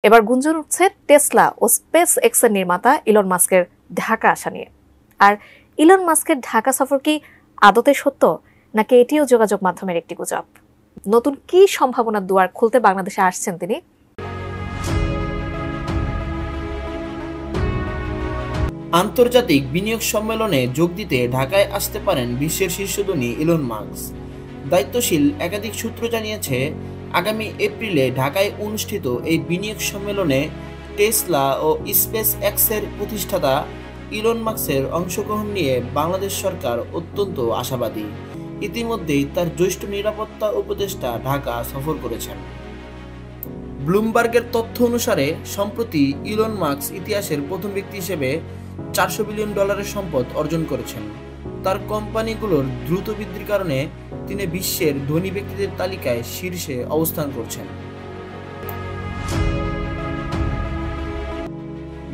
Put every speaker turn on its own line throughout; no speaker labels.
এবার গুঞ্জন উঠছে টেসলা ও স্পেস এক্স এর নির্মাতা ইলন মাস্কের ঢাকা আসা নিয়ে। আর ইলন মাস্কের ঢাকা সফর কি আদতে সত্য, নাকি এটিও যোগাযোগ মাধ্যমের একটি গুজব? নতুন কি সম্ভাবনার দুয়ার খুলতে বাংলাদেশে আসছেন তিনি?
আন্তর্জাতিক বিনিয়োগ সম্মেলনে যোগ দিতে ঢাকায় আসতে পারেন বিশ্বের শীর্ষধনী ইলন মাস্ক। দায়িত্বশীল একাধিক সূত্র জানিয়েছে, আগামী এপ্রিলে ঢাকায় অনুষ্ঠিত এই বিনিয়োগ সম্মেলনে টেসলা ও স্পেস এক্সের প্রতিষ্ঠাতা ইলন মাস্কের অংশগ্রহণ নিয়ে বাংলাদেশ সরকার অত্যন্ত আশাবাদী। ইতিমধ্যেই তার জ্যেষ্ঠ নিরাপত্তা উপদেষ্টা ঢাকা সফর করেছেন। ব্লুমবার্গের তথ্য অনুসারে সম্প্রতি ইলন মাস্ক ইতিহাসের প্রথম ব্যক্তি হিসেবে $400 বিলিয়ন সম্পদ অর্জন করেছেন। তার কোম্পানিগুলোর দ্রুত বৃদ্ধির কারণে তিনি বিশ্বের ধনী ব্যক্তিদের তালিকায় শীর্ষে অবস্থান করছেন।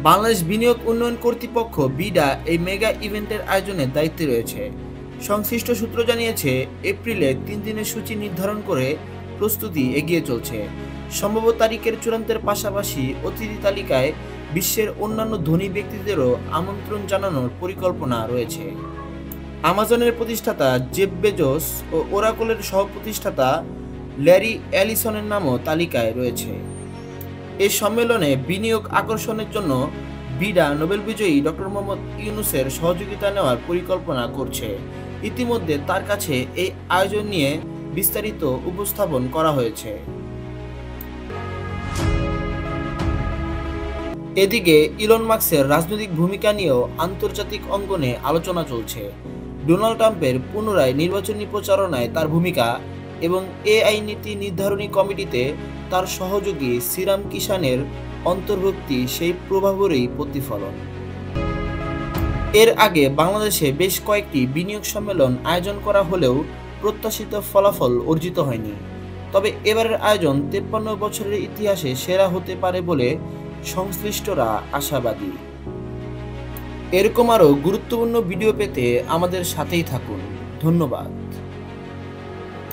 বাংলাদেশ বিনিয়োগ উন্নয়ন কর্তৃপক্ষ বিডা এই মেগা ইভেন্টের আয়োজনের দায়িত্বে রয়েছে। সংশ্লিষ্ট সূত্র জানিয়েছে, এপ্রিলে 3 দিনের সূচি নির্ধারণ করে প্রস্তুতি এগিয়ে চলছে। সম্ভাব্য তারিখের চূড়ান্তের পাশাপাশি অতিথি তালিকায় বিশ্বের অন্যান্য ধনী ব্যক্তিদেরও আমন্ত্রণ জানানোর পরিকল্পনা রয়েছে। আমাজনের প্রতিষ্ঠাতা জেফ বেজোস ও ওরাকলের সহ-প্রতিষ্ঠাতা ল্যারি অ্যালিসনের নামও তালিকায় রয়েছে। এই সম্মেলনে বিনিয়োগ আকর্ষণের জন্য বিডা নোবেল বিজয়ী ডক্টর মোহাম্মদ ইউনূসের সহযোগিতা নেওয়ার পরিকল্পনা করছে। ইতিমধ্যে তার কাছে এই আয়োজন নিয়ে বিস্তারিত উপস্থাপন করা হয়েছে। এদিকে ইলন মাস্কের রাজনৈতিক ভূমিকা নিয়েও আন্তর্জাতিক অঙ্গনে আলোচনা চলছে। ডোনাল্ড ট্রাম্পের পুনরায় নির্বাচনী প্রচারণায় তার ভূমিকা এবং এআই নীতি নির্ধারণী কমিটিতে তার সহযোগী সিরাম কিষানের অন্তর্ভুক্তি সেই প্রভাবেরই প্রতিফলন। এর আগে বাংলাদেশে বেশ কয়েকটি বিনিয়োগ সম্মেলন আয়োজন করা হলেও প্রত্যাশিত ফলাফল অর্জিত হয়নি। তবে এবারের আয়োজন 53 বছরের ইতিহাসে সেরা হতে পারে বলে সংশ্লিষ্টরা আশাবাদী। এরকম আরও গুরুত্বপূর্ণ ভিডিও পেতে আমাদের সাথেই থাকুন। ধন্যবাদ।